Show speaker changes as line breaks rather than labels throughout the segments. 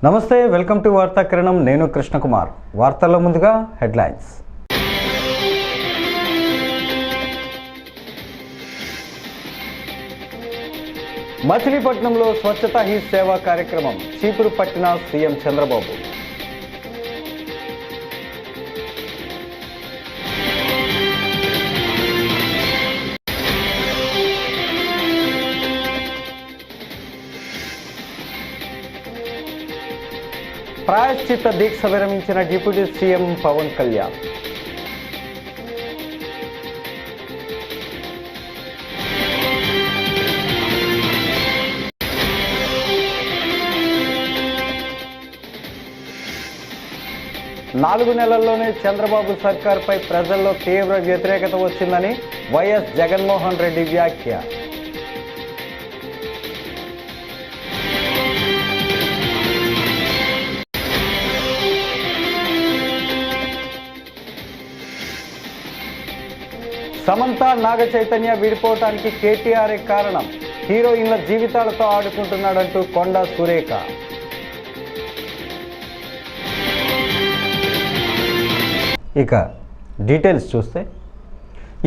నమస్తే, welcome to వార్తా కిరణం. నేను కృష్ణకుమార్. వార్తల్లో ముందుగా హెడ్లైన్స్. మచిలీపట్నంలో స్వచ్ఛతా హీ సేవా కార్యక్రమం చీపురు పట్టిన సీఎం చంద్రబాబు. ప్రాయశ్చిత్త దీక్ష విరమించిన డిప్యూటీ సీఎం పవన్ కళ్యాణ్. నాలుగు నెలల్లోనే చంద్రబాబు సర్కార్పై ప్రజల్లో తీవ్ర వ్యతిరేకత వచ్చిందని వైఎస్ జగన్మోహన్ రెడ్డి వ్యాఖ్య. సమంత నాగ చైతన్య విడిపోవటానికి కేటీఆర్ కారణం, హీరోయిన్ల జీవితాలతో ఆడుకుంటున్నాడంటూ కొండా సురేఖ. ఇక డీటెయిల్స్ చూస్తే,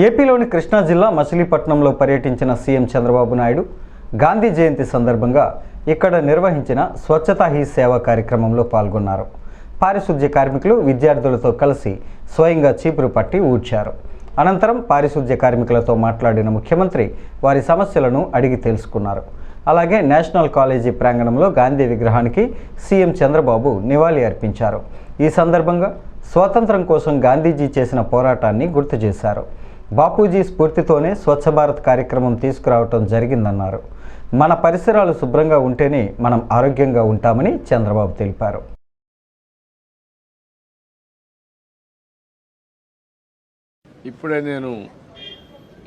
ఏపీలోని కృష్ణా జిల్లా మచిలీపట్నంలో పర్యటించిన సీఎం చంద్రబాబు నాయుడు గాంధీ జయంతి సందర్భంగా ఇక్కడ నిర్వహించిన స్వచ్ఛతా హీ సేవ కార్యక్రమంలో పాల్గొన్నారు. పారిశుద్ధ్య కార్మికులు విద్యార్థులతో కలిసి స్వయంగా చీపురు పట్టి ఊడ్చారు. అనంతరం పారిశుద్ధ్య కార్మికులతో మాట్లాడిన ముఖ్యమంత్రి వారి సమస్యలను అడిగి తెలుసుకున్నారు. అలాగే నేషనల్ కాలేజీ ప్రాంగణంలో గాంధీ విగ్రహానికి సీఎం చంద్రబాబు నివాళి అర్పించారు. ఈ సందర్భంగా స్వాతంత్రం కోసం గాంధీజీ చేసిన పోరాటాన్ని గుర్తు చేశారు. బాపూజీ స్ఫూర్తితోనే స్వచ్ఛ భారత్ కార్యక్రమం తీసుకురావటం జరిగిందన్నారు. మన పరిసరాలు శుభ్రంగా ఉంటేనే మనం ఆరోగ్యంగా ఉంటామని చంద్రబాబు తెలిపారు.
ఇప్పుడే నేను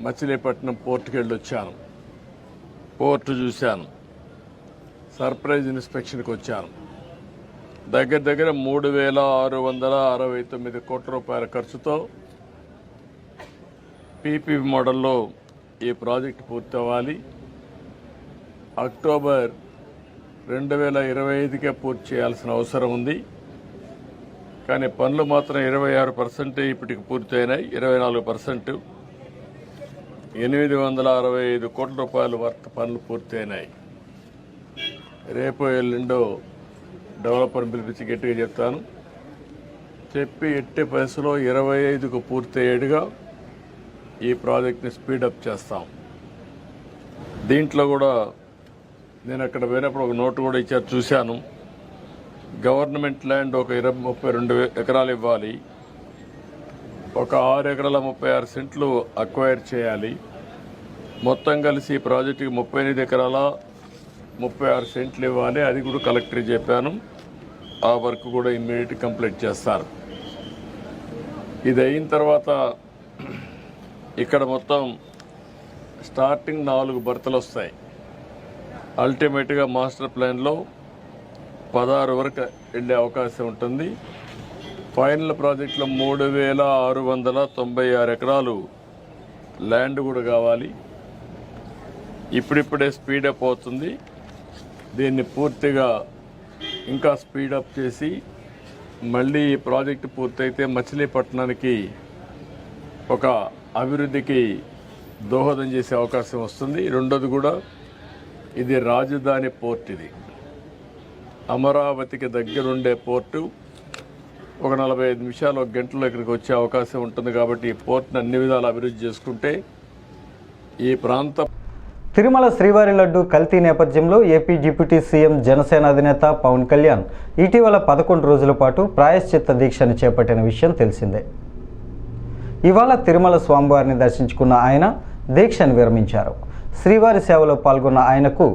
మచిలీపట్నం పోర్టుకి వెళ్ళి వచ్చాను. పోర్టు చూశాను. సర్ప్రైజ్ ఇన్స్పెక్షన్కి వచ్చాను. దగ్గర 3,669 కోట్ల రూపాయల ఖర్చుతో పీపీపీ మోడల్లో ఈ ప్రాజెక్టు పూర్తి అవ్వాలి. అక్టోబర్ 2025కే పూర్తి చేయాల్సిన అవసరం ఉంది. కానీ పనులు మాత్రం 26% ఇప్పటికి పూర్తయినాయి. 24% 865 కోట్ల రూపాయల వరకు పనులు పూర్తయినాయి. రేపు ఎల్లుండో డెవలపర్ని పిలిపించి గట్టిగా చెప్తాను. చెప్పి ఎట్టి పరిస్థితిలో 25కు పూర్తయ్యేట్టుగా ఈ ప్రాజెక్ట్ని స్పీడప్ చేస్తాం. దీంట్లో కూడా నేను అక్కడ పోయినప్పుడు ఒక నోటు కూడా ఇచ్చారు, చూశాను. గవర్నమెంట్ ల్యాండ్ ఒక 32 ఎకరాలు ఇవ్వాలి. ఒక 6 ఎకరాల 36 సెంట్లు అక్వైర్ చేయాలి. మొత్తం కలిసి ఈ ప్రాజెక్టుకి 38 ఎకరాల 36 సెంట్లు ఇవ్వాలి. అది కూడా కలెక్టర్ చెప్పాను. ఆ వర్క్ కూడా ఇమ్మీడియట్ కంప్లీట్ చేస్తారు. ఇది అయిన తర్వాత ఇక్కడ మొత్తం స్టార్టింగ్ 4 బర్తలు వస్తాయి. అల్టిమేట్గా మాస్టర్ ప్లాన్లో 16 వరకు వెళ్ళే అవకాశం ఉంటుంది. ఫైనల్ ప్రాజెక్టులో 3,696 ఎకరాలు ల్యాండ్ కూడా కావాలి. ఇప్పుడిప్పుడే స్పీడప్ అవుతుంది. దీన్ని పూర్తిగా ఇంకా స్పీడప్ చేసి మళ్ళీ ఈ ప్రాజెక్టు పూర్తయితే మచిలీపట్నానికి ఒక అభివృద్ధికి దోహదం చేసే అవకాశం వస్తుంది. రెండోది కూడా ఇది రాజధాని పోర్ట్. ఇది అమరావతికి దగ్గరుండే పోర్టు. ఒక 45 నిమిషాలు, 1 గంటలో ఇక్కడికి వచ్చే అవకాశం ఉంటుంది. కాబట్టి ఈ పోర్ట్ని అన్ని విధాలు అభివృద్ధి చేసుకుంటే ఈ ప్రాంతం.
తిరుమల శ్రీవారి లడ్డు కల్తీ నేపథ్యంలో ఏపీ డిప్యూటీ సీఎం జనసేన అధినేత పవన్ కళ్యాణ్ ఇటీవల 11 రోజుల పాటు ప్రాయశ్చిత్త దీక్షను చేపట్టిన విషయం తెలిసిందే. ఇవాళ తిరుమల స్వామివారిని దర్శించుకున్న ఆయన దీక్షను విరమించారు. శ్రీవారి సేవలో పాల్గొన్న ఆయనకు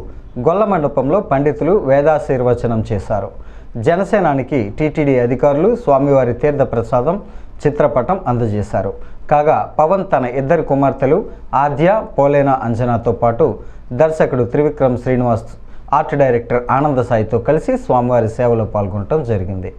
గొల్ల మండపంలో పండితులు వేదాశీర్వచనం చేశారు. జనసేనానికి టీటీడీ అధికారులు స్వామివారి తీర్థ ప్రసాదం చిత్రపటం అందజేశారు. కాగా పవన్ తన 2 కుమార్తెలు ఆద్య, పోలేనా అంజనాతో పాటు దర్శకుడు త్రివిక్రమ్ శ్రీనివాస్, ఆర్ట్ డైరెక్టర్ ఆనంద సాయితో కలిసి స్వామివారి సేవలో పాల్గొనడం జరిగింది.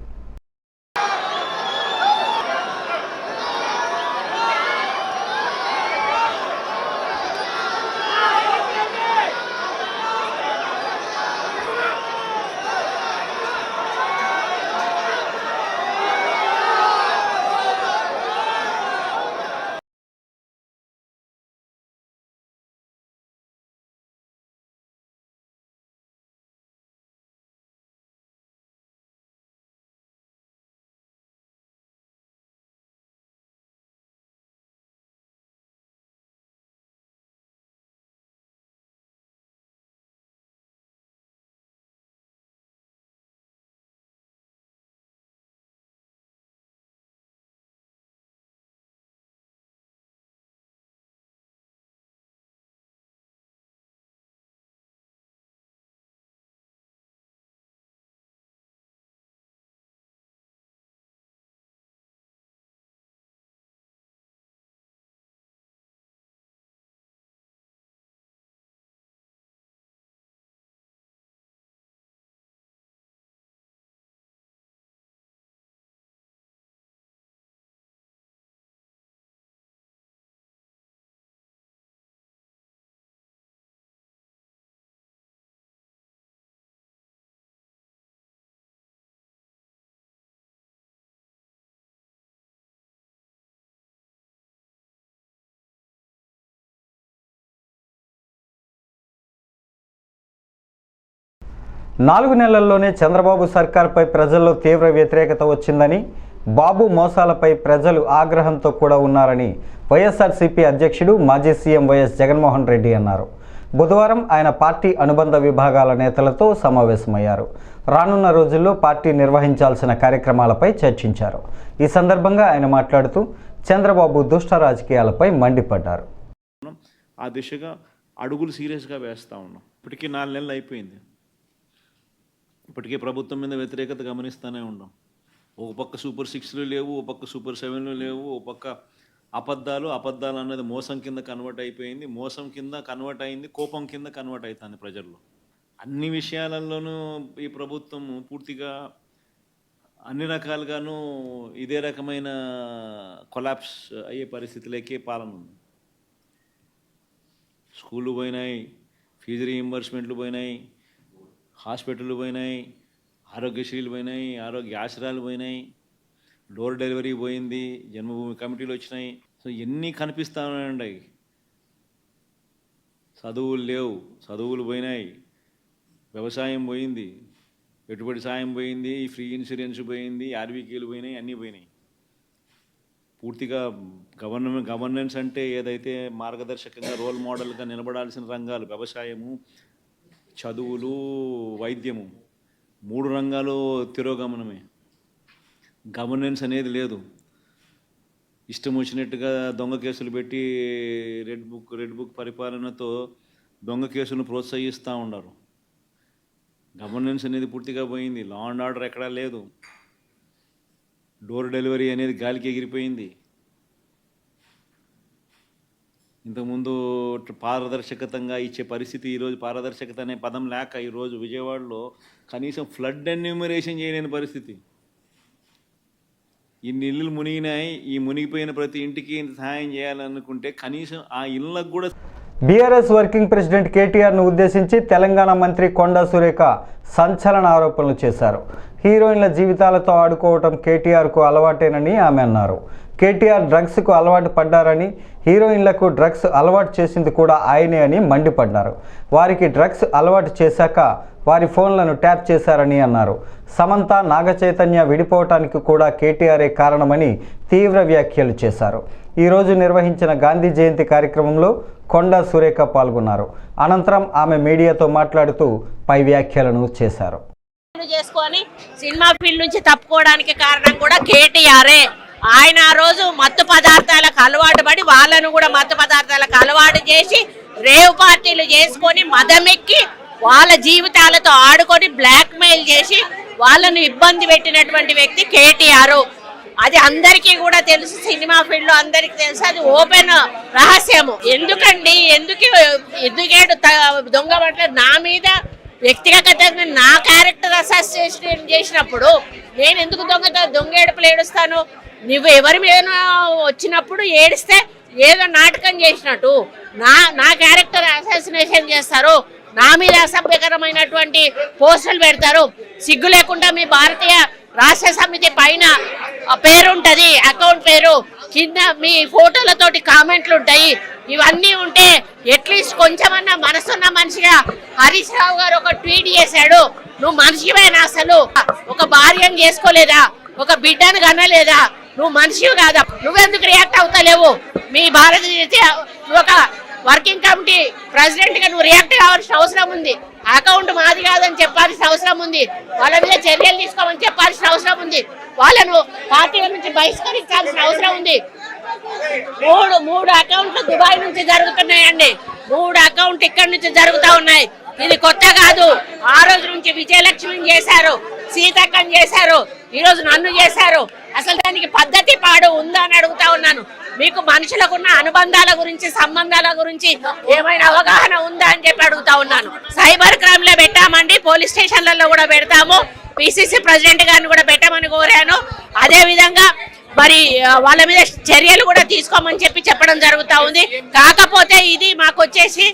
4 నెలల్లోనే చంద్రబాబు సర్కార్పై ప్రజల్లో తీవ్ర వ్యతిరేకత వచ్చిందని, బాబు మోసాలపై ప్రజలు ఆగ్రహంతో కూడా ఉన్నారని వైఎస్ఆర్సీపీ అధ్యక్షుడు మాజీ సీఎం వైఎస్ జగన్మోహన్ రెడ్డి అన్నారు. బుధవారం ఆయన పార్టీ అనుబంధ విభాగాల నేతలతో సమావేశమయ్యారు. రానున్న రోజుల్లో పార్టీ నిర్వహించాల్సిన కార్యక్రమాలపై చర్చించారు. ఈ సందర్భంగా ఆయన మాట్లాడుతూ చంద్రబాబు దుష్ట రాజకీయాలపై మండిపడ్డారు.
ఆ దిశగా అడుగులు సీరియస్గా వేస్తూ ఉన్నాం. ఇప్పటికీ 4 నెలలు అయిపోయింది. ఇప్పటికే ప్రభుత్వం మీద వ్యతిరేకత గమనిస్తూనే ఉన్నాం. ఒక పక్క సూపర్ 6లు లేవు, ఒక పక్క సూపర్ 7లు లేవు, ఒక పక్క అబద్ధాలు అన్నది మోసం కింద కన్వర్ట్ అయిపోయింది, మోసం కింద కన్వర్ట్ అయింది, కోపం కింద కన్వర్ట్ అవుతుంది ప్రజల్లో. అన్ని విషయాలలోనూ ఈ ప్రభుత్వం పూర్తిగా అన్ని రకాలుగాను ఇదే రకమైన కొలాప్స్ అయ్యే పరిస్థితులకే పాలన ఉంది. స్కూళ్ళు పోయినాయి, ఫీజు రీయింబర్స్మెంట్లు పోయినాయి, హాస్పిటళ్ళు పోయినాయి, ఆరోగ్యశ్రీలు పోయినాయి, ఆరోగ్య ఆశ్రయాలు పోయినాయి, డోర్ డెలివరీ పోయింది, జన్మభూమి కమిటీలు వచ్చినాయి. సో ఎన్ని కనిపిస్తూ ఉన్నాయండి. చదువులు లేవు, చదువులు పోయినాయి, వ్యవసాయం పోయింది, పెట్టుబడి సాయం పోయింది, ఫ్రీ ఇన్సూరెన్స్ పోయింది, ఆర్బీకేలు పోయినాయి, అన్నీ పోయినాయి. పూర్తిగా గవర్నెన్స్ అంటే ఏదైతే మార్గదర్శకంగా రోల్ మోడల్గా నిలబడాల్సిన రంగాలు వ్యవసాయము, చదువులు, వైద్యము, 3 రంగాలు తిరోగమనమే. గవర్నెన్స్ అనేది లేదు. ఇష్టం వచ్చినట్టుగా దొంగ కేసులు పెట్టి రెడ్ బుక్ పరిపాలనతో దొంగ కేసులను ప్రోత్సహిస్తూ ఉన్నారు. గవర్నెన్స్ అనేది పూర్తిగా పోయింది. లా అండ్ ఆర్డర్ ఎక్కడా లేదు. డోర్ డెలివరీ అనేది గాలికి ఎగిరిపోయింది. ఇంతకుముందు పారదర్శకతంగా ఇచ్చే పరిస్థితి ఈరోజు పారదర్శకత అనే పదం లేక ఈరోజు విజయవాడలో కనీసం ఫ్లడ్ ఎన్యూమరేషన్ చేయలేని పరిస్థితి. ఇన్ని ఇళ్ళు మునిగినాయి, ఈ మునిగిపోయిన ప్రతి ఇంటికి సహాయం చేయాలనుకుంటే కనీసం ఆ ఇళ్ళకు కూడా.
బీఆర్ఎస్ వర్కింగ్ ప్రెసిడెంట్ కేటీఆర్ను ఉద్దేశించి తెలంగాణ మంత్రి కొండా సురేఖ సంచలన ఆరోపణలు చేశారు. హీరోయిన్ల జీవితాలతో ఆడుకోవటం కేటీఆర్కు అలవాటేనని ఆమె అన్నారు. కేటీఆర్ డ్రగ్స్కు అలవాటు పడ్డారని, హీరోయిన్లకు డ్రగ్స్ అలవాటు చేసింది కూడా ఆయనే అని మండిపడ్డారు. వారికి డ్రగ్స్ అలవాటు చేశాక వారి ఫోన్లను ట్యాప్ చేశారని అన్నారు. సమంత, నాగచైతన్య విడిపోవటానికి కూడా కేటీఆరే కారణమని తీవ్ర వ్యాఖ్యలు చేశారు. ఈరోజు నిర్వహించిన గాంధీ జయంతి కార్యక్రమంలో కొండా సురేఖ పాల్గొన్నారు. అనంతరం ఆమె మీడియాతో మాట్లాడుతూ పై వ్యాఖ్యలను చేశారు.
చేసుకొని సినిమా ఫీల్డ్ నుంచి తప్పుకోవడానికి కారణం కూడా కేటీఆరే. ఆయన ఆ రోజు మత్తు పదార్థాలకు అలవాటు పడి వాళ్ళను కూడా మత్తు పదార్థాలకు అలవాటు చేసి రేవ్ పార్టీలు చేసుకొని మదమెక్కి వాళ్ళ జీవితాలతో ఆడుకొని బ్లాక్ మెయిల్ చేసి వాళ్ళను ఇబ్బంది పెట్టినటువంటి వ్యక్తి కేటీఆర్. అది అందరికీ కూడా తెలుసు, సినిమా ఫీల్డ్ లో అందరికి తెలుసు, అది ఓపెన్ రహస్యము. ఎందుకేడు దొంగ పట్ల నా మీద వ్యక్తిగతంగా నా క్యారెక్టర్ అసోసియేషన్ చేసినప్పుడు నేను ఎందుకు దొంగ ఏడుపులు ఏడుస్తాను? నువ్వు ఎవరి మీద వచ్చినప్పుడు ఏడిస్తే ఏదో నాటకం చేసినట్టు నా క్యారెక్టర్ అసాసినేషన్ చేస్తారు, నా మీద అసభ్యకరమైనటువంటి పోస్టులు పెడతారు. సిగ్గు లేకుండా మీ భారతీయ రాష్ట్ర సమితి పైన పేరుంటది, అకౌంట్ పేరు, కింద మీ ఫోటోలతోటి కామెంట్లు ఉంటాయి. ఇవన్నీ ఉంటే అట్లీస్ట్ కొంచెమన్నా మనసున్న మనిషిగా హరీష్ రావు గారు ఒక ట్వీట్ చేశాడు, నువ్వు మనిషివేనా? అసలు ఒక భార్యను చేసుకోలేదా? ఒక బిడ్డను కనలేదా? నువ్వు మనిషివి కాదా? నువ్వెందుకు రియాక్ట్ అవుతలేవు? మీ భారతీయ ఒక వర్కింగ్ కమిటీ ప్రెసిడెంట్ గా నువ్వు రియాక్ట్ కావాల్సిన అవసరం ఉంది. అకౌంట్ మాది కాదని చెప్పాల్సిన అవసరం ఉంది. వాళ్ళ మీద చర్యలు తీసుకోమని చెప్పాల్సిన అవసరం ఉంది. వాళ్ళను పార్టీల నుంచి బహిష్కరించాల్సిన అవసరం ఉంది. మూడు అకౌంట్లు దుబాయ్ నుంచి జరుగుతున్నాయండి. 3 అకౌంట్లు ఇక్కడి నుంచి జరుగుతూ ఉన్నాయి. ఇది కొత్త కాదు. ఆ రోజు నుంచి విజయలక్ష్మిని చేశారు, సీతక్కని చేశారు, ఈ రోజు నన్ను చేశారు. అసలు దానికి పద్ధతి పాడు ఉందా అని అడుగుతా ఉన్నాను. మీకు మనుషులకున్న అనుబంధాల గురించి, సంబంధాల గురించి ఏమైనా అవగాహన ఉందా అని చెప్పి అడుగుతా ఉన్నాను. సైబర్ క్రైమ్ లో పెట్టామండి, పోలీస్ స్టేషన్లలో కూడా పెడతాము, పిసిసి ప్రెసిడెంట్ గారిని కూడా పెట్టమని కోరాను. అదే విధంగా మరి వాళ్ళ మీద చర్యలు కూడా తీసుకోమని చెప్పడం జరుగుతూ ఉంది. కాకపోతే ఇది మాకు వచ్చేసి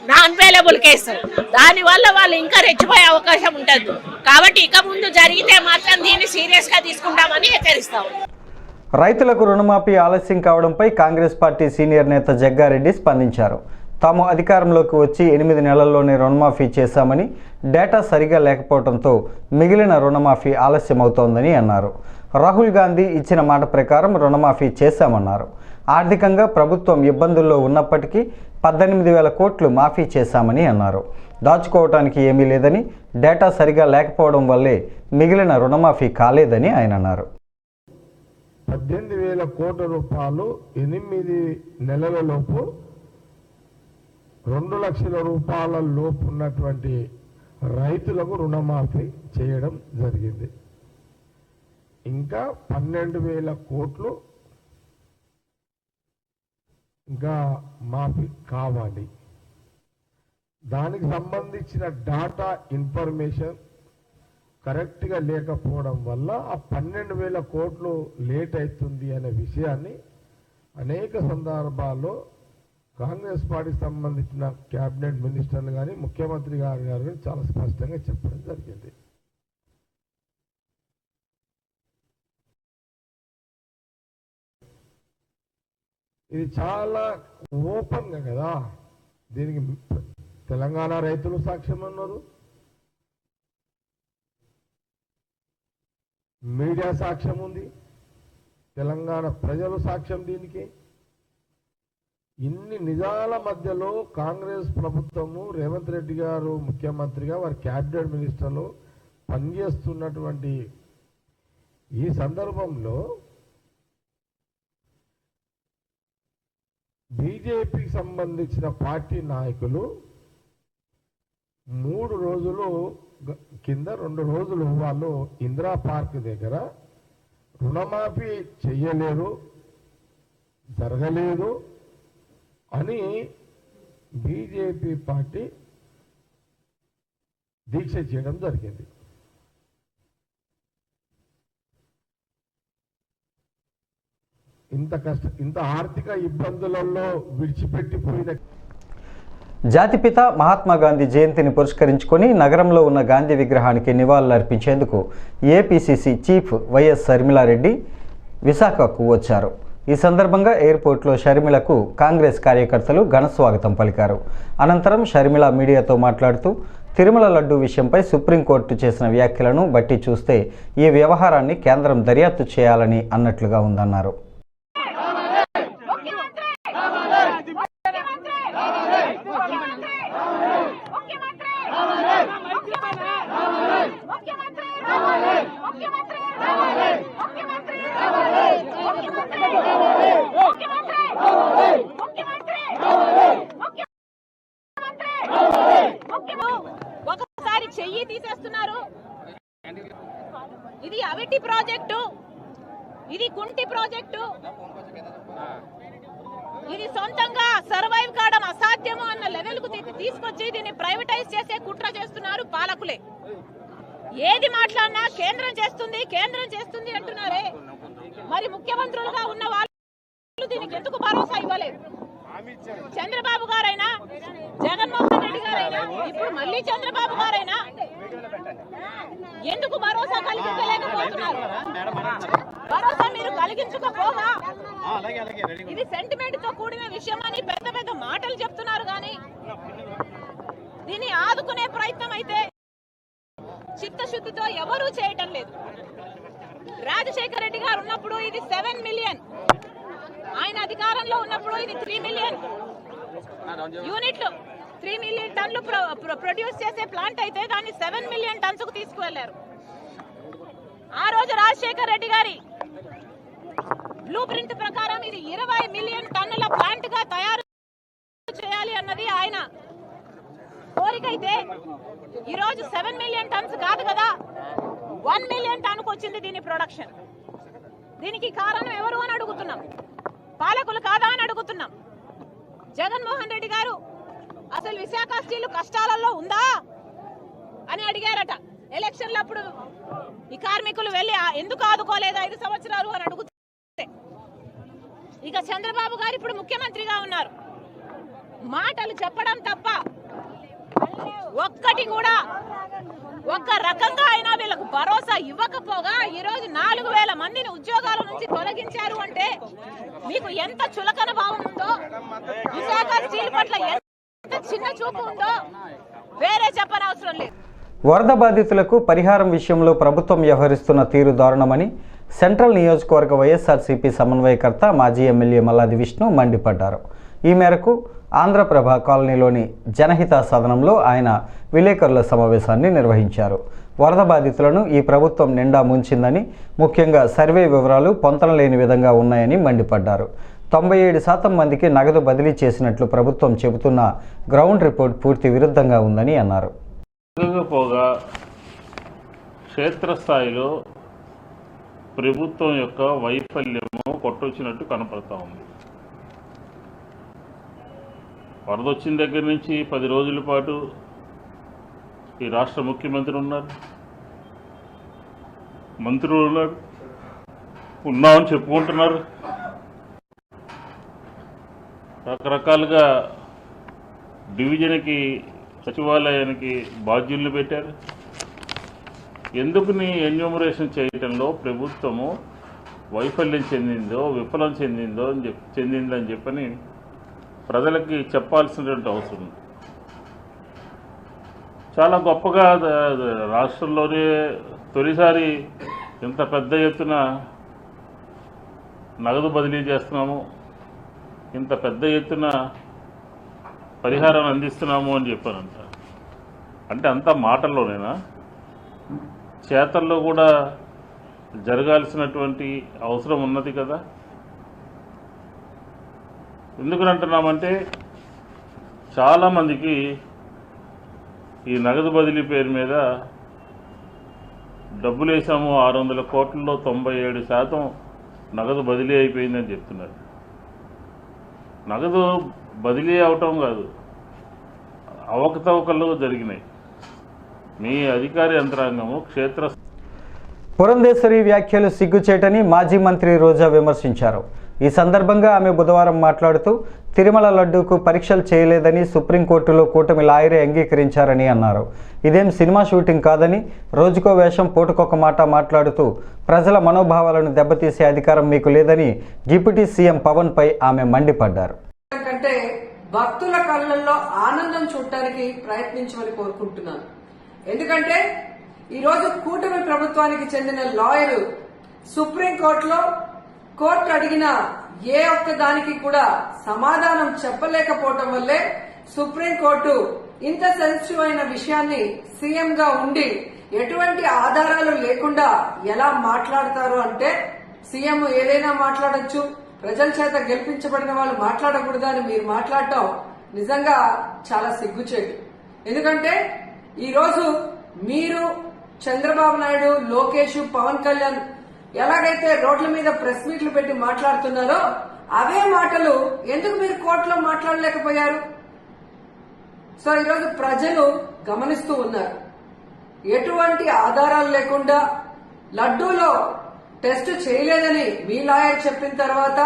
నాన్ అవైలబుల్ కేసు, దానివల్ల వాళ్ళు ఇంకా రెచ్చిపోయే అవకాశం ఉంటుంది. కాబట్టి ఇక ముందు జరిగితే మాత్రం దీన్ని సీరియస్ గా తీసుకుంటామని హెచ్చరిస్తాం.
రైతులకు రుణమాఫీ ఆలస్యం కావడంపై కాంగ్రెస్ పార్టీ సీనియర్ నేత జగ్గారెడ్డి స్పందించారు. తాము అధికారంలోకి వచ్చి 8 నెలల్లోనే రుణమాఫీ చేశామని, డేటా సరిగా లేకపోవడంతో మిగిలిన రుణమాఫీ ఆలస్యమవుతోందని అన్నారు. రాహుల్ గాంధీ ఇచ్చిన మాట ప్రకారం రుణమాఫీ చేశామన్నారు. ఆర్థికంగా ప్రభుత్వం ఇబ్బందుల్లో ఉన్నప్పటికీ 18,000 కోట్లు మాఫీ చేశామని అన్నారు. దాచుకోవటానికి ఏమీ లేదని, డేటా సరిగా లేకపోవడం వల్లే మిగిలిన రుణమాఫీ కాలేదని ఆయన అన్నారు.
18,000 కోట్ల రూపాయలు 8 నెలల లోపు 2 లక్షల రూపాయల లోపు ఉన్నటువంటి రైతులకు రుణమాఫీ చేయడం జరిగింది. ఇంకా 12,000 కోట్లు ఇంకా మాఫీ కావాలి. దానికి సంబంధించిన డాటా ఇన్ఫర్మేషన్ కరెక్ట్గా లేకపోవడం వల్ల ఆ 12,000 కోట్లు లేట్ అవుతుంది అనే విషయాన్ని అనేక సందర్భాల్లో కాంగ్రెస్ పార్టీకి సంబంధించిన క్యాబినెట్ మినిస్టర్లు కానీ ముఖ్యమంత్రి గారు చాలా స్పష్టంగా చెప్పడం జరిగింది. ఇది చాలా ఓపెన్గా కదా, దీనికి తెలంగాణ రైతులు సాక్ష్యం ఉన్నారు, మీడియా సాక్ష్యం ఉంది, తెలంగాణ ప్రజలు సాక్ష్యం. దీనికి ఇన్ని నిజాల మధ్యలో కాంగ్రెస్ ప్రభుత్వము, రేవంత్ రెడ్డి గారు ముఖ్యమంత్రిగా, వారి క్యాబినెట్ మినిస్టర్లు పనిచేస్తున్నటువంటి ఈ సందర్భంలో బీజేపీకి సంబంధించిన పార్టీ నాయకులు 3 రోజులు కింద 2 రోజులు వాళ్ళు ఇందిరా పార్క్ దగ్గర రుణమాఫీ చెయ్యలేరు, జరగలేదు అని బీజేపీ పార్టీ దీక్ష చేయడం జరిగింది. ఇంత ఆర్థిక ఇబ్బందులలో విడిచిపెట్టిపోయిన
జాతిపిత మహాత్మా గాంధీ జయంతిని పురస్కరించుకొని నగరంలో ఉన్న గాంధీ విగ్రహానికి నివాళులర్పించేందుకు ఏపీసీసీ చీఫ్ వైఎస్ షర్మిలారెడ్డి విశాఖకు వచ్చారు. ఈ సందర్భంగా ఎయిర్పోర్ట్లో షర్మిలకు కాంగ్రెస్ కార్యకర్తలు ఘన స్వాగతం పలికారు. అనంతరం షర్మిల మీడియాతో మాట్లాడుతూ తిరుమల లడ్డూ విషయంపై సుప్రీంకోర్టు చేసిన వ్యాఖ్యలను బట్టి చూస్తే ఈ వ్యవహారాన్ని కేంద్రం దర్యాప్తు చేయాలని అన్నట్లుగా ఉందన్నారు.
ఒకసారి చెయ్యి తీసేస్తున్నారు. ఇది అవిటి ప్రాజెక్టు, ఇది కుంటి ప్రాజెక్టు, ఇది సొంతంగా సర్వైవ్ కావడం అసాధ్యము అన్న లెవెల్ కు తీసుకొచ్చి దీన్ని ప్రైవేటైజ్ చేసే కుట్ర చేస్తున్నారు పాలకులే. ఏది మాట్లాడినా కేంద్రం చేస్తుంది అంటున్నారే, మరి ముఖ్యమంత్రులుగా ఉన్న వాళ్ళు దీనికి ఎందుకు భరోసా ఇవ్వలేదు? చంద్రబాబు గారైనా, జగన్మోహన్ రెడ్డి గారైనా, ఇప్పుడు మళ్ళీ చంద్రబాబు గారైనా ఎందుకు భరోసా కలిగించలేకపోతున్నారు? భరోసా మీరు కలిగించకపోగా ఇది సెంటిమెంట్ తో కూడిన విషయం అని పెద్ద పెద్ద మాటలు చెప్తున్నారు, కానీ దీన్ని ఆదుకునే ప్రయత్నం అయితే చిత్తశుద్ధితో ఎవరూ చేయటం లేదు. రాజశేఖర రెడ్డి గారు ఉన్నప్పుడు ఇది 7 మిలియన్, ఆయన అధికారంలో ఉన్నప్పుడు ఇది 3 మిలియన్ యూనిట్లు, 3 మిలియన్ టన్లు ప్రొడ్యూస్ చేసే ప్లాంట్ అయితే దాన్ని 7 మిలియన్ టన్స్ కు తీసుకువెళ్లారు. ఆ రోజు రాజశేఖర రెడ్డి గారి బ్లూ ప్రింట్ ప్రకారం ఇది 20 మిలియన్ టన్నుల ప్లాంట్ గా తయారు చేయాలి అన్నది ఆయన కోరిక అయితే ఈ రోజు 7 మిలియన్ టన్స్ కాదు కదా, 1 మిలియన్ టన్నుకు వచ్చింది దీని ప్రొడక్షన్. దీనికి కారణం ఎవరు అని అడుగుతున్నాం, పాలకులు కాదా అని అడుగుతున్నాం. జగన్మోహన్ రెడ్డి గారు అసలు విశాఖ స్టీల్ కష్టాలలో ఉందా అని అడిగారట ఎలక్షన్లు అప్పుడు. ఈ కార్మికులు వెళ్ళి ఎందుకు ఆదుకోలేదు 5 సంవత్సరాలు అని అడుగుతే, ఇక చంద్రబాబు గారు ఇప్పుడు ముఖ్యమంత్రిగా ఉన్నారు, మాటలు చెప్పడం తప్ప ఒక్కటి కూడా ఒక్క రకంగా అయినా వీళ్ళకు భరోసా ఇవ్వకపోగా ఈ రోజు 4,000 మందిని ఉద్యోగాల నుంచి తొలగించారు అంటే మీకు ఎంత చులకన భావం ఉందో, విశాఖ స్టీల్ పట్ల చిన్న చూపు ఉందో వేరే చెప్పనవసరం లేదు.
వరద బాధితులకు పరిహారం విషయంలో ప్రభుత్వం వ్యవహరిస్తున్న తీరు దారుణమని సెంట్రల్ నియోజకవర్గ వైఎస్ఆర్సీపీ సమన్వయకర్త మాజీ ఎమ్మెల్యే మల్లాది విష్ణు మండిపడ్డారు. ఈ మేరకు ఆంధ్రప్రభ కాలనీలోని జనహిత సదనంలో ఆయన విలేకరుల సమావేశాన్ని నిర్వహించారు. వరద బాధితులను ఈ ప్రభుత్వం నిండా ముంచిందని, ముఖ్యంగా సర్వే వివరాలు పొంతనలేని విధంగా ఉన్నాయని మండిపడ్డారు. 97% మందికి నగదు బదిలీ చేసినట్లు ప్రభుత్వం చెబుతున్న గ్రౌండ్ రిపోర్ట్ పూర్తి విరుద్ధంగా ఉందని అన్నారు.
పోగా క్షేత్రస్థాయిలో ప్రభుత్వం యొక్క వైఫల్యము కొట్టొచ్చినట్టు కనపడతా ఉంది. వరద వచ్చిన దగ్గర నుంచి 10 రోజుల పాటు ఈ రాష్ట్ర ముఖ్యమంత్రి ఉన్నారు, మంత్రులు ఉన్నారు, ఉన్నామని చెప్పుకుంటున్నారు. రకరకాలుగా డివిజన్కి సచివాలయానికి బాధ్యులను పెట్టారు. ఎందుకు ఎన్యూమరేషన్ చేయటంలో ప్రభుత్వము వైఫల్యం చెందిందో విఫలం చెందిందని చెప్పని ప్రజలకి చెప్పాల్సినటువంటి అవసరం. చాలా గొప్పగా రాష్ట్రంలోనే తొలిసారి ఇంత పెద్ద ఎత్తున నగదు బదిలీ చేస్తున్నాము, ఇంత పెద్ద ఎత్తున పరిహారం అందిస్తున్నాము అని చెప్పారంట. అంటే అంతా మాటల్లోనేనా? చేతల్లో కూడా జరగాల్సినటువంటి అవసరం ఉన్నది కదా. ఎందుకంటున్నామంటే చాలామందికి ఈ నగదు బదిలీ పేరు మీద డబ్బులు వేసాము, 600 కోట్లలో 97% నగదు బదిలీ అయిపోయిందని చెప్తున్నారు. నగదు బదిలీ అవటం కాదు, అవకతవకలు జరిగినాయి. మీ అధికార యంత్రాంగము క్షేత్ర
పురంధేశ్వరి వ్యాఖ్యలు సిగ్గుచేటని మాజీ మంత్రి రోజా విమర్శించారు. ఈ సందర్భంగా ఆమె బుధవారం మాట్లాడుతూ తిరుమల లడ్డూకు పరీక్షలు చేయలేదని సుప్రీంకోర్టులో కూటమి లాయరే అంగీకరించారని అన్నారు. ఇదేం సినిమా షూటింగ్ కాదని, రోజుకో వేషం పూటకొక మాట మాట్లాడుతూ ప్రజల మనోభావాలను దెబ్బతీసే అధికారం మీకు లేదని డిప్యూటీ సీఎం పవన్ పై ఆమె మండిపడ్డారు.
భక్తుల కళ్ళల్లో ఆనందం చూడటానికి ప్రయత్నించమని కోరుకుంటున్నాను. ఎందుకంటే ఈరోజు కూటమి ప్రభుత్వానికి చెందిన లాయరు సుప్రీంకోర్టులో కోర్టు అడిగిన ఏ ఒక్క దానికి కూడా సమాధానం చెప్పలేకపోవటం వల్లే సుప్రీంకోర్టు ఇంత సెన్సిటివ్ అయిన విషయాన్ని సీఎం గా ఉండి ఎటువంటి ఆధారాలు లేకుండా ఎలా మాట్లాడతారు అంటే, సీఎం ఏదైనా మాట్లాడొచ్చు, ప్రజల చేత గెలిపించబడిన వాళ్ళు మాట్లాడకూడదు అని మీరు మాట్లాడటం నిజంగా చాలా సిగ్గుచేటు. ఎందుకంటే ఈరోజు మీరు చంద్రబాబు నాయుడు, లోకేష్, పవన్ కళ్యాణ్ ఎలాగైతే రోడ్ల మీద ప్రెస్ మీట్లు పెట్టి మాట్లాడుతున్నారో అవే మాటలు ఎందుకు మీరు కోర్టులో మాట్లాడలేకపోయారు? సో ఈరోజు ప్రజలు గమనిస్తూ ఉన్నారు. ఎటువంటి ఆధారాలు లేకుండా లడ్డూలో టెస్ట్ చేయలేదని మీ లాయర్ చెప్పిన తర్వాత,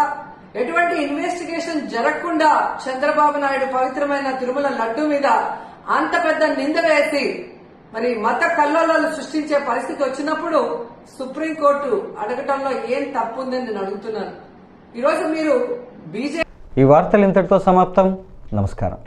ఎటువంటి ఇన్వెస్టిగేషన్ జరగకుండా చంద్రబాబు నాయుడు పవిత్రమైన తిరుమల లడ్డూ మీద అంత పెద్ద నింద వేసి మరి మత కల్లోలాలు సృష్టించే పరిస్థితి వచ్చినప్పుడు సుప్రీంకోర్టు అడగటంలో ఏం తప్పు ఉందని నేను అడుగుతున్నాను. ఈరోజు మీరు బీజేపీ.
ఈ వార్తలు ఇంతటితో సమాప్తం. నమస్కారం.